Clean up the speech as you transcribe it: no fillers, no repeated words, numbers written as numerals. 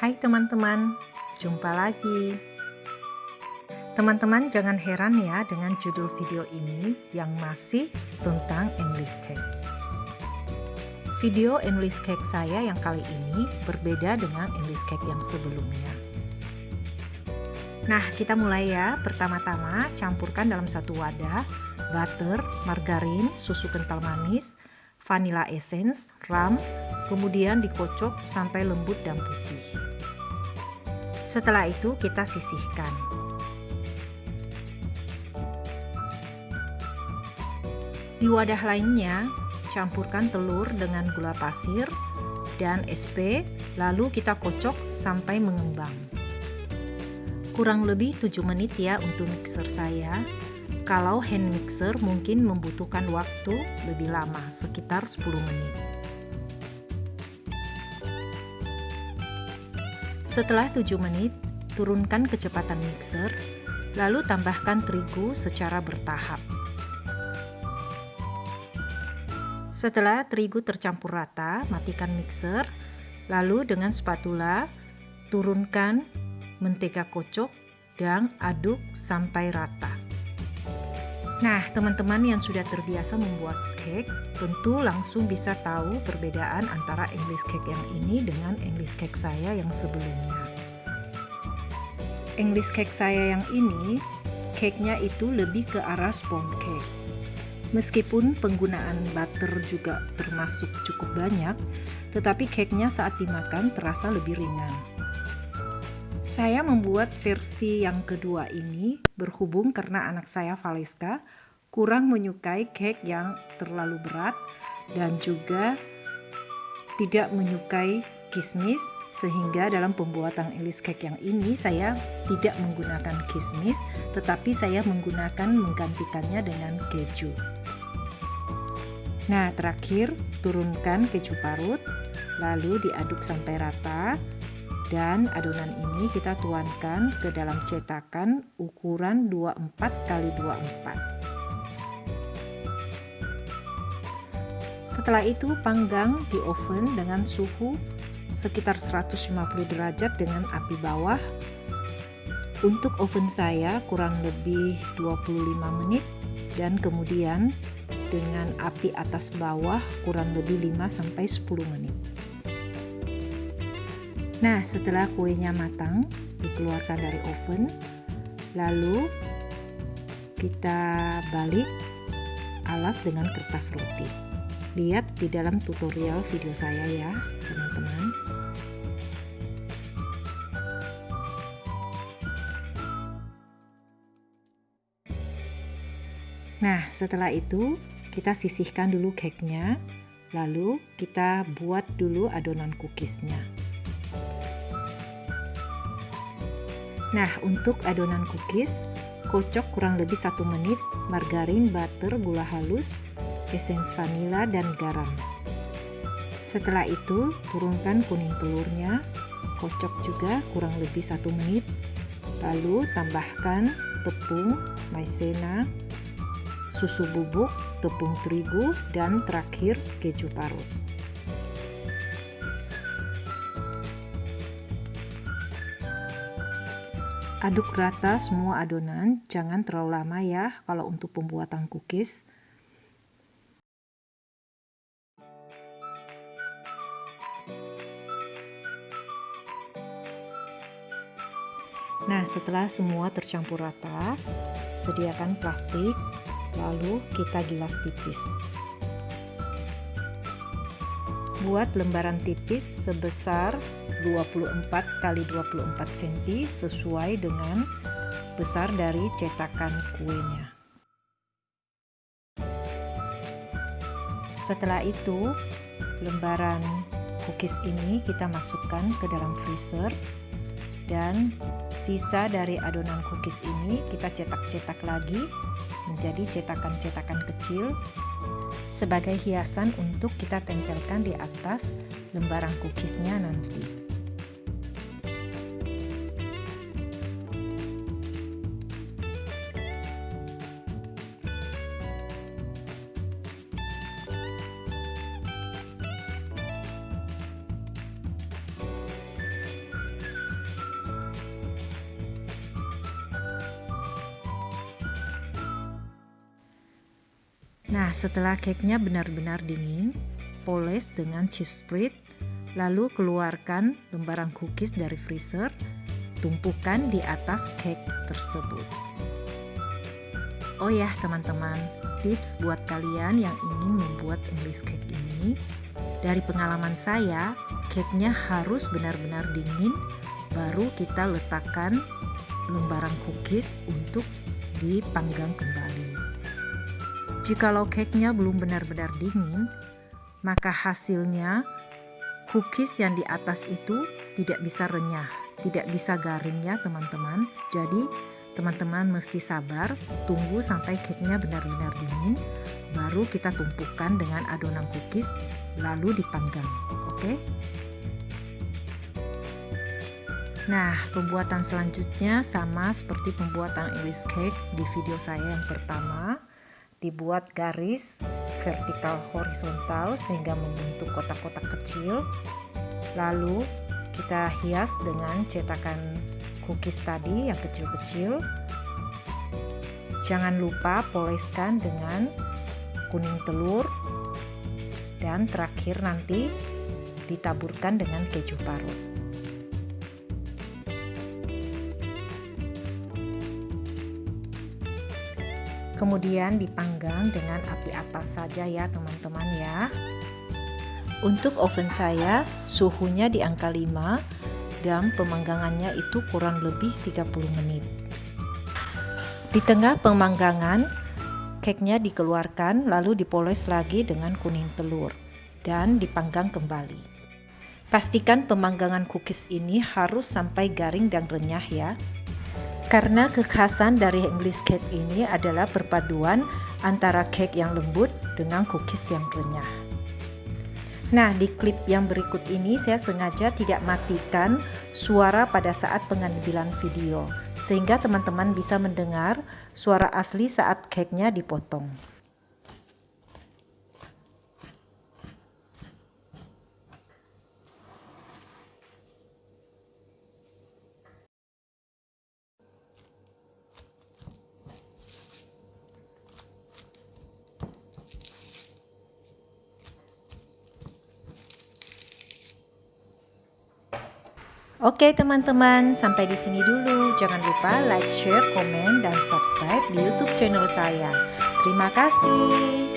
Hai teman-teman, jumpa lagi. Teman-teman jangan heran ya dengan judul video ini yang masih tentang English cake. Video English cake saya yang kali ini berbeda dengan English cake yang sebelumnya. Nah, kita mulai ya. Pertama-tama campurkan dalam satu wadah butter, margarin, susu kental manis, vanilla essence, rum, kemudian dikocok sampai lembut dan putih. Setelah itu kita sisihkan. Di wadah lainnya, campurkan telur dengan gula pasir dan SP, lalu kita kocok sampai mengembang. Kurang lebih 7 menit ya untuk mixer saya. Kalau hand mixer mungkin membutuhkan waktu lebih lama, sekitar 10 menit. Setelah 7 menit, turunkan kecepatan mixer, lalu tambahkan terigu secara bertahap. Setelah terigu tercampur rata, matikan mixer, lalu dengan spatula turunkan mentega kocok dan aduk sampai rata. Nah, teman-teman yang sudah terbiasa membuat cake tentu langsung bisa tahu perbedaan antara English cake yang ini dengan English cake saya yang sebelumnya. English cake saya yang ini, cake-nya itu lebih ke arah sponge cake. Meskipun penggunaan butter juga termasuk cukup banyak, tetapi cake-nya saat dimakan terasa lebih ringan. Saya membuat versi yang kedua ini berhubung karena anak saya Valeska kurang menyukai cake yang terlalu berat dan juga tidak menyukai kismis, sehingga dalam pembuatan English cake yang ini saya tidak menggunakan kismis, tetapi saya menggantikannya dengan keju. Nah, terakhir turunkan keju parut, lalu diaduk sampai rata. Dan adonan ini kita tuangkan ke dalam cetakan ukuran 24 x 24. Setelah itu panggang di oven dengan suhu sekitar 150 derajat dengan api bawah. Untuk oven saya kurang lebih 25 menit dan kemudian dengan api atas bawah kurang lebih 5-10 menit. Nah, setelah kuenya matang, dikeluarkan dari oven, lalu kita balik, alas dengan kertas roti. Lihat di dalam tutorial video saya ya, teman-teman. Nah, setelah itu kita sisihkan dulu cake-nya, lalu kita buat dulu adonan cookies-nya. Nah, untuk adonan cookies, kocok kurang lebih 1 menit margarin, butter, gula halus, essence vanila, dan garam. Setelah itu, turunkan kuning telurnya, kocok juga kurang lebih 1 menit, lalu tambahkan tepung, maizena, susu bubuk, tepung terigu, dan terakhir keju parut. Aduk rata semua adonan, jangan terlalu lama ya kalau untuk pembuatan cookies. Nah, setelah semua tercampur rata, sediakan plastik, lalu kita gilas tipis. Buat lembaran tipis sebesar 24 x 24 cm sesuai dengan besar dari cetakan kuenya. Setelah itu, lembaran cookies ini kita masukkan ke dalam freezer dan sisa dari adonan cookies ini kita cetak-cetak lagi menjadi cetakan-cetakan kecil sebagai hiasan untuk kita tempelkan di atas lembaran cookiesnya nanti. Nah, setelah cake-nya benar-benar dingin, poles dengan cheese spread, lalu keluarkan lembaran cookies dari freezer, tumpukan di atas cake tersebut. Oh ya teman-teman, tips buat kalian yang ingin membuat English cake ini, dari pengalaman saya, cake-nya harus benar-benar dingin, baru kita letakkan lembaran cookies untuk dipanggang kembali. Jikalau cake-nya belum benar-benar dingin, maka hasilnya cookies yang di atas itu tidak bisa renyah, tidak bisa garing ya teman-teman. Jadi teman-teman mesti sabar, tunggu sampai cake-nya benar-benar dingin, baru kita tumpukan dengan adonan cookies, lalu dipanggang, oke? Nah, pembuatan selanjutnya sama seperti pembuatan English cake di video saya yang pertama. Dibuat garis vertikal horizontal sehingga membentuk kotak-kotak kecil. Lalu kita hias dengan cetakan cookies tadi yang kecil-kecil. Jangan lupa poleskan dengan kuning telur. Dan terakhir nanti ditaburkan dengan keju parut. Kemudian dipanggang dengan api atas saja ya teman-teman ya. Untuk oven saya suhunya di angka 5 dan pemanggangannya itu kurang lebih 30 menit. Di tengah pemanggangan, cake-nya dikeluarkan lalu dipoles lagi dengan kuning telur dan dipanggang kembali. Pastikan pemanggangan cookies ini harus sampai garing dan renyah ya. Karena kekhasan dari English cake ini adalah perpaduan antara cake yang lembut dengan cookies yang renyah. Nah, di klip yang berikut ini saya sengaja tidak matikan suara pada saat pengambilan video, sehingga teman-teman bisa mendengar suara asli saat cake-nya dipotong. Oke teman-teman, sampai di sini dulu. Jangan lupa like, share, komen, dan subscribe di YouTube channel saya. Terima kasih.